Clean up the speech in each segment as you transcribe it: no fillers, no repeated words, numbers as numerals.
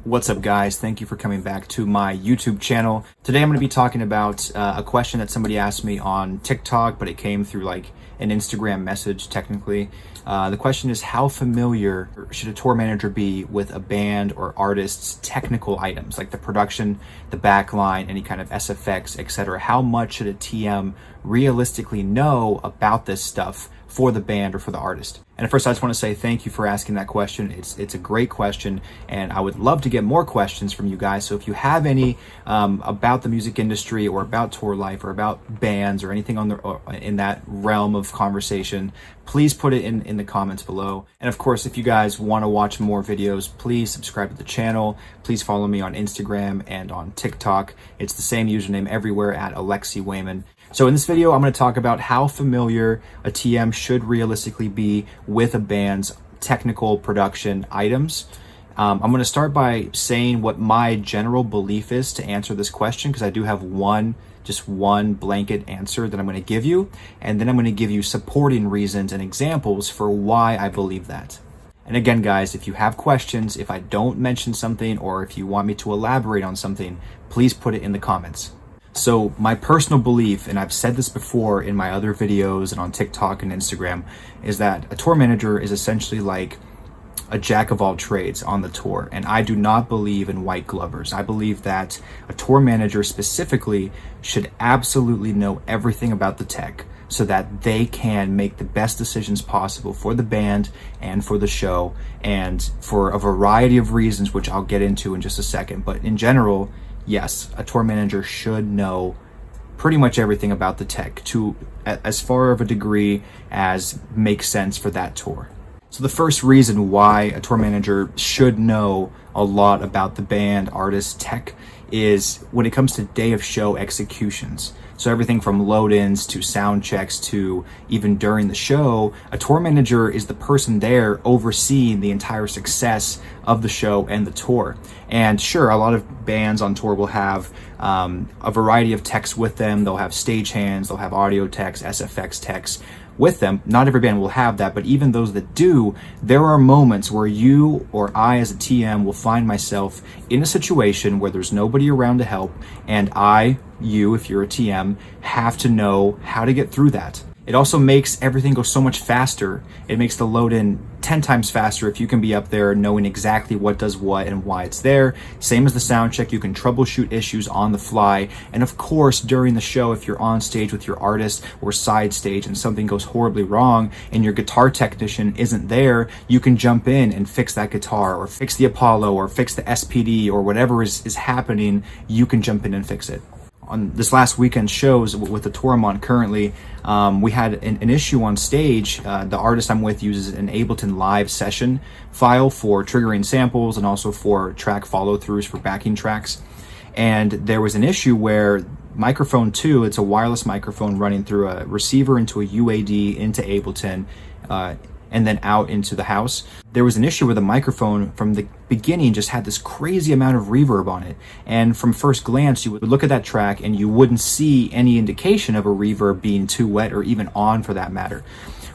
What's up, guys? Thank you for coming back to my YouTube channel. Today I'm going to be talking about a question that somebody asked me on TikTok, but it came through like an Instagram message technically. The question is, how familiar should a tour manager be with a band or artist's technical items, like the production, the backline, any kind of SFX, etc.? How much should a TM realistically know about this stuff for the band or for the artist? And first, I just want to say thank you for asking that question. It's a great question, and I would love to get more questions from you guys. So if you have any about the music industry or about tour life or about bands or anything in that realm of conversation, please put it in the comments below. And of course, if you guys want to watch more videos, please subscribe to the channel. Please follow me on Instagram and on TikTok. It's the same username everywhere, at Alexi Wayman. So in this video, I'm going to talk about how familiar a TM should realistically be with a band's technical production items. I'm going to start by saying what my general belief is to answer this question, because I do have just one blanket answer that I'm going to give you, and then I'm going to give you supporting reasons and examples for why I believe that. And again, guys, if you have questions, if I don't mention something, or if you want me to elaborate on something, please put it in the comments. So my personal belief, and I've said this before in my other videos and on TikTok and Instagram, is that a tour manager is essentially like a jack of all trades on the tour. And I do not believe in white glovers. I believe that a tour manager specifically should absolutely know everything about the tech, so that they can make the best decisions possible for the band and for the show, and for a variety of reasons, which I'll get into in just a second. But in general, yes, a tour manager should know pretty much everything about the tech, to as far of a degree as makes sense for that tour. So the first reason why a tour manager should know a lot about the band, artist, tech is when it comes to day of show executions. So everything from load-ins to sound checks to even during the show, a tour manager is the person there overseeing the entire success of the show and the tour. And sure, a lot of bands on tour will have a variety of techs with them. They'll have stagehands, they'll have audio techs, SFX techs with them. Not every band will have that, but even those that do, there are moments where you or I as a TM will find myself in a situation where there's nobody around to help, and you, if you're a TM, have to know how to get through that. It also makes everything go so much faster. It makes the load in 10 times faster if you can be up there knowing exactly what does what and why it's there. Same as the sound check, you can troubleshoot issues on the fly. And of course, during the show, if you're on stage with your artist or side stage and something goes horribly wrong and your guitar technician isn't there, you can jump in and fix that guitar, or fix the Apollo, or fix the SPD, or whatever is happening. You can jump in and fix it. On this last weekend shows with the tour I'm on currently, we had an issue on stage. The artist I'm with uses an Ableton Live session file for triggering samples and also for track follow-throughs for backing tracks. And there was an issue where microphone 2, it's a wireless microphone running through a receiver into a UAD into Ableton, and then out into the house. There was an issue where the microphone from the beginning just had this crazy amount of reverb on it. And from first glance, you would look at that track and you wouldn't see any indication of a reverb being too wet or even on for that matter.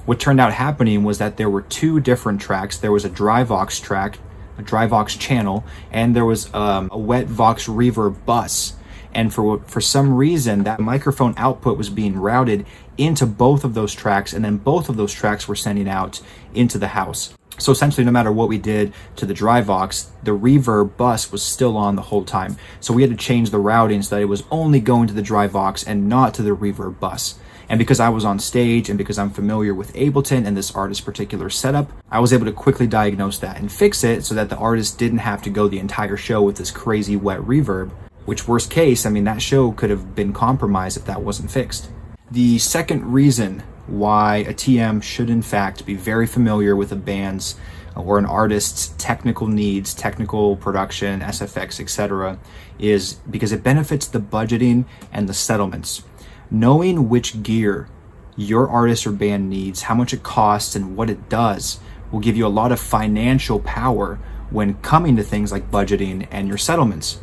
What turned out happening was that there were two different tracks. There was a dry Vox track, a dry Vox channel, and there was a wet Vox reverb bus. And for some reason, that microphone output was being routed into both of those tracks, and then both of those tracks were sending out into the house. So essentially, no matter what we did to the dry Vox, the reverb bus was still on the whole time. So we had to change the routing so that it was only going to the dry Vox and not to the reverb bus. And because I was on stage and because I'm familiar with Ableton and this artist's particular setup, I was able to quickly diagnose that and fix it so that the artist didn't have to go the entire show with this crazy wet reverb. Which, worst case, I mean, that show could have been compromised if that wasn't fixed. The second reason why a TM should in fact be very familiar with a band's or an artist's technical needs, technical production, SFX, etc., is because it benefits the budgeting and the settlements. Knowing which gear your artist or band needs, how much it costs, and what it does will give you a lot of financial power when coming to things like budgeting and your settlements.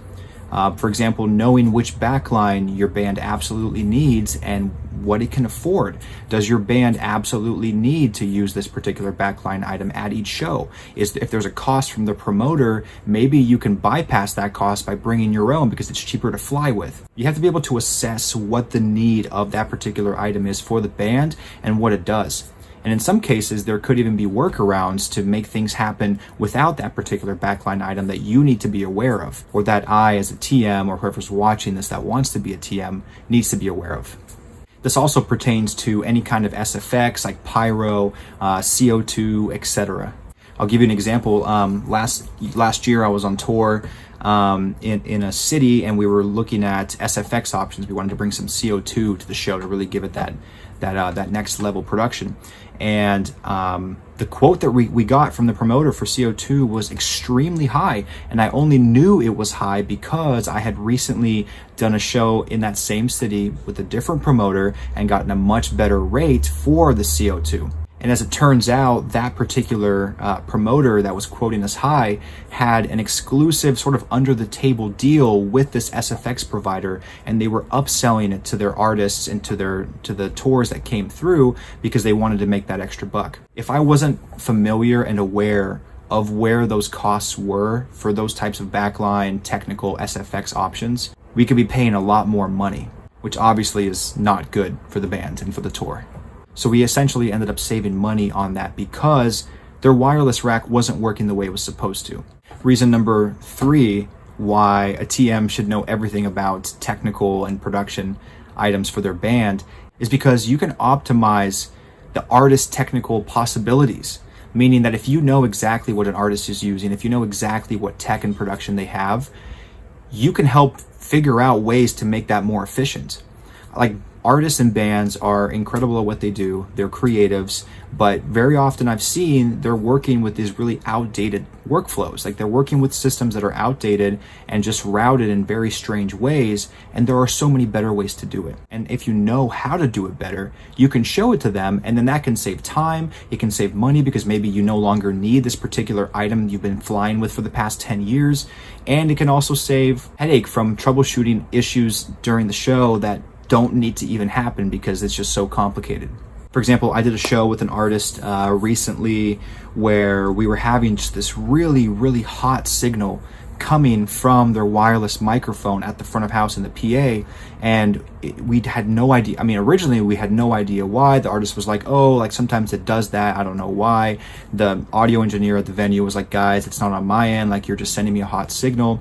For example, knowing which backline your band absolutely needs and what it can afford. Does your band absolutely need to use this particular backline item at each show? If there's a cost from the promoter, maybe you can bypass that cost by bringing your own because it's cheaper to fly with. You have to be able to assess what the need of that particular item is for the band and what it does. And in some cases, there could even be workarounds to make things happen without that particular backline item that you need to be aware of, or that I, as a TM, or whoever's watching this that wants to be a TM, needs to be aware of. This also pertains to any kind of SFX like pyro, CO2, etc. I'll give you an example. Last year I was on tour in a city, and we were looking at SFX options. We wanted to bring some CO2 to the show to really give it that next level production. And the quote that we got from the promoter for CO2 was extremely high, and I only knew it was high because I had recently done a show in that same city with a different promoter and gotten a much better rate for the CO2. And as it turns out, that particular promoter that was quoting us high had an exclusive sort of under the table deal with this SFX provider, and they were upselling it to their artists and to the tours that came through because they wanted to make that extra buck. If I wasn't familiar and aware of where those costs were for those types of backline technical SFX options, we could be paying a lot more money, which obviously is not good for the band and for the tour. So we essentially ended up saving money on that because their wireless rack wasn't working the way it was supposed to. Reason number 3 why a TM should know everything about technical and production items for their band is because you can optimize the artist's technical possibilities. Meaning that if you know exactly what an artist is using, if you know exactly what tech and production they have, you can help figure out ways to make that more efficient. Like, artists and bands are incredible at what they do. They're creatives, but very often I've seen they're working with these really outdated workflows. Like, they're working with systems that are outdated and just routed in very strange ways, and there are so many better ways to do it. And if you know how to do it better, you can show it to them, and then that can save time, it can save money because maybe you no longer need this particular item you've been flying with for the past 10 years, and it can also save headache from troubleshooting issues during the show that don't need to even happen because it's just so complicated. For example, I did a show with an artist recently where we were having just this really, really hot signal coming from their wireless microphone at the front of house in the PA, and we had no idea. I mean, originally we had no idea why. The artist was like, oh, like sometimes it does that, I don't know why. The audio engineer at the venue was like, guys, it's not on my end, like you're just sending me a hot signal.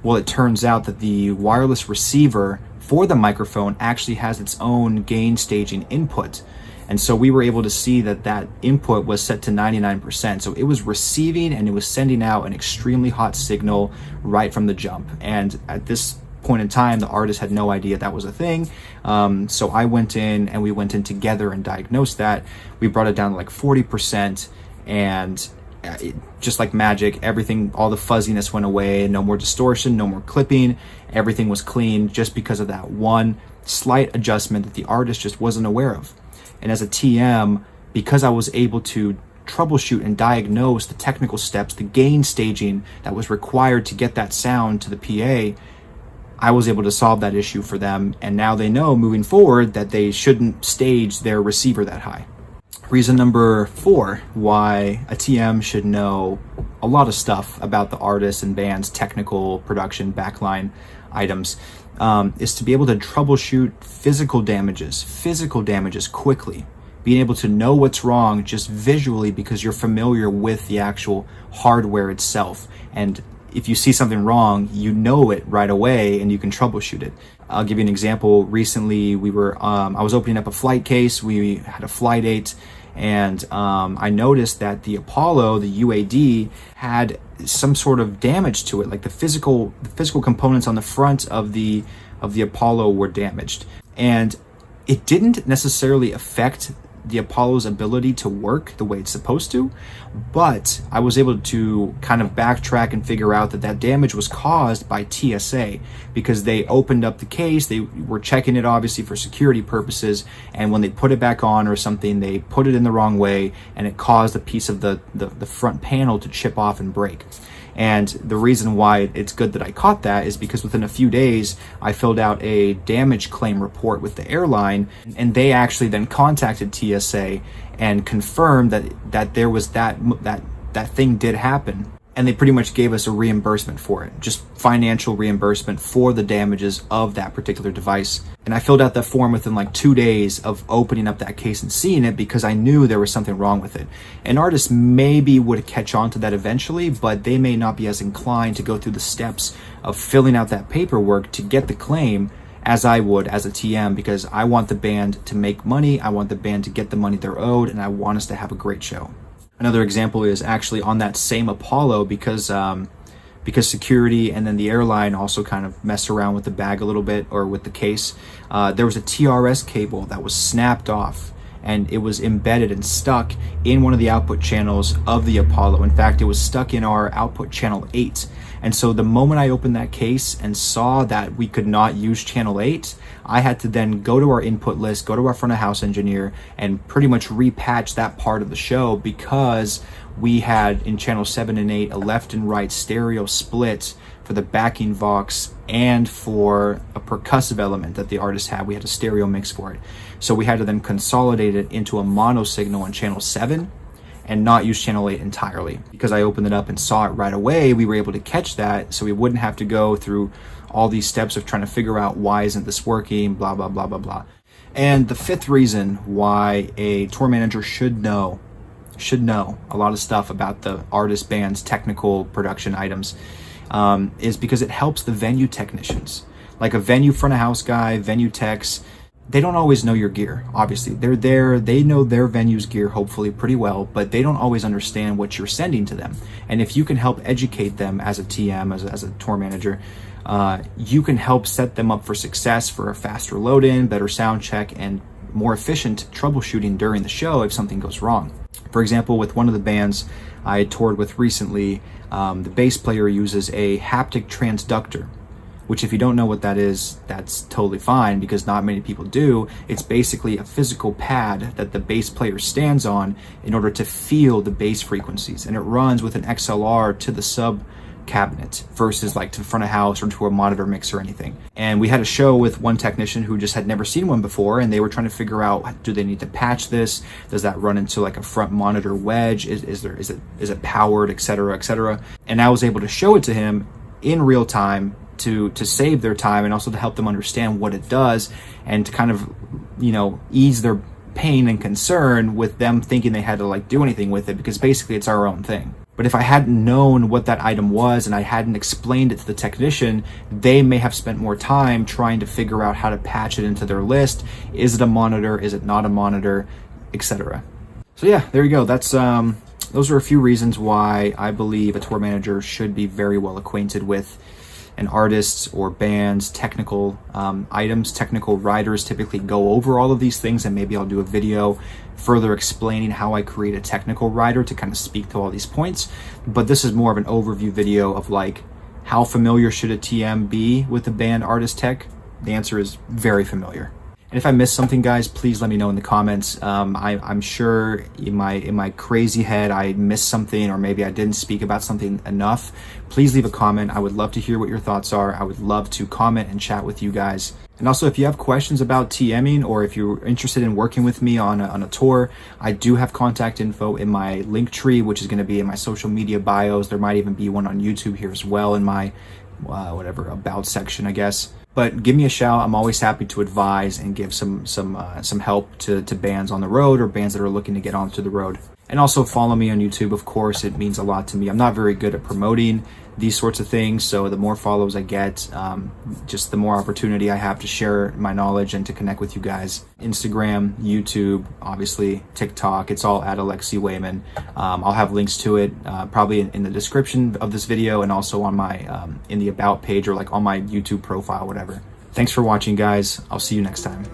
Well, it turns out that the wireless receiver for the microphone actually has its own gain staging input. And so we were able to see that that input was set to 99%. So it was receiving and it was sending out an extremely hot signal right from the jump. And at this point in time, the artist had no idea that was a thing. So I went in and we went in together and diagnosed that. We brought it down to like 40%, and just like magic, everything, all the fuzziness went away, no more distortion, no more clipping, everything was clean just because of that one slight adjustment that the artist just wasn't aware of. And as a TM, because I was able to troubleshoot and diagnose the technical steps, the gain staging that was required to get that sound to the PA, I was able to solve that issue for them, and now they know moving forward that they shouldn't stage their receiver that high. Reason number 4 why a TM should know a lot of stuff about the artist and band's technical production backline items is to be able to troubleshoot physical damages quickly. Being able to know what's wrong just visually because you're familiar with the actual hardware itself. And if you see something wrong, you know it right away and you can troubleshoot it. I'll give you an example. Recently, I was opening up a flight case. We had a flight 8, and I noticed that the Apollo, the UAD, had some sort of damage to it. Like the physical components on the front of the Apollo were damaged, and it didn't necessarily affect the Apollo's ability to work the way it's supposed to, but I was able to kind of backtrack and figure out that damage was caused by TSA because they opened up the case, they were checking it obviously for security purposes, and when they put it back on or something, they put it in the wrong way and it caused a piece of the front panel to chip off and break. And the reason why it's good that I caught that is because within a few days, I filled out a damage claim report with the airline, and they actually then contacted TSA and confirmed that there was that thing did happen. And they pretty much gave us a reimbursement for it, just financial reimbursement for the damages of that particular device. And I filled out that form within like 2 days of opening up that case and seeing it, because I knew there was something wrong with it. An artist maybe would catch on to that eventually, but they may not be as inclined to go through the steps of filling out that paperwork to get the claim as I would as a TM, because I want the band to make money, I want the band to get the money they're owed, and I want us to have a great show. Another example is actually on that same Apollo, because security and then the airline also kind of messed around with the bag a little bit, or with the case. There was a TRS cable that was snapped off, and it was embedded and stuck in one of the output channels of the Apollo. In fact, it was stuck in our output channel 8. And so the moment I opened that case and saw that we could not use channel 8, I had to then go to our input list, go to our front of house engineer, and pretty much repatch that part of the show, because we had in channel 7 and 8 a left and right stereo split for the backing vox and for a percussive element that the artist had. We had a stereo mix for it. So we had to then consolidate it into a mono signal on channel 7 and not use channel 8 entirely. Because I opened it up and saw it right away, we were able to catch that, so we wouldn't have to go through all these steps of trying to figure out why isn't this working, blah, blah, blah, blah, blah. And the fifth reason why a tour manager should know a lot of stuff about the artist band's technical production items is because it helps the venue technicians. Like a venue front of house guy, venue techs, they don't always know your gear. Obviously, they're there, they know their venue's gear hopefully pretty well, but they don't always understand what you're sending to them. And if you can help educate them as a TM, as a tour manager, you can help set them up for success, for a faster load in, better sound check, and more efficient troubleshooting during the show if something goes wrong. For example, with one of the bands I toured with recently, the bass player uses a haptic transductor, which if you don't know what that is, that's totally fine, because not many people do. It's basically a physical pad that the bass player stands on in order to feel the bass frequencies, and it runs with an XLR to the sub cabinet versus like to the front of house or to a monitor mix or anything. And we had a show with one technician who just had never seen one before, and they were trying to figure out, do they need to patch this? Does that run into like a front monitor wedge? Is it powered, etc., etc.? And I was able to show it to him in real time to save their time, and also to help them understand what it does, and to kind of, ease their pain and concern with them thinking they had to like do anything with it, because basically it's our own thing. But if I hadn't known what that item was and I hadn't explained it to the technician, they may have spent more time trying to figure out how to patch it into their list. Is it a monitor? Is it not a monitor? Etc. So yeah, there you go. That's those are a few reasons why I believe a tour manager should be very well acquainted with an artist's or band's technical items. Technical writers typically go over all of these things, and maybe I'll do a video further explaining how I create a technical writer to kind of speak to all these points. But this is more of an overview video of like, how familiar should a TM be with the band artist tech? The answer is very familiar. And if I missed something, guys, please let me know in the comments. I'm sure in my crazy head I missed something, or maybe I didn't speak about something enough. Please leave a comment. I would love to hear what your thoughts are. I would love to comment and chat with you guys. And also, if you have questions about TMing, or if you're interested in working with me on a tour, I do have contact info in my link tree, which is going to be in my social media bios. There might even be one on YouTube here as well in my whatever about section, I guess. But give me a shout. I'm always happy to advise and give some help to bands on the road, or bands that are looking to get onto the road. And also follow me on YouTube, of course. It means a lot to me. I'm not very good at promoting these sorts of things, so the more follows I get, just the more opportunity I have to share my knowledge and to connect with you guys. Instagram, YouTube, obviously TikTok, it's all at Alexi Wayman. I'll have links to it probably in the description of this video, and also on my in the about page, or like on my YouTube profile, whatever. Thanks for watching, guys. I'll see you next time.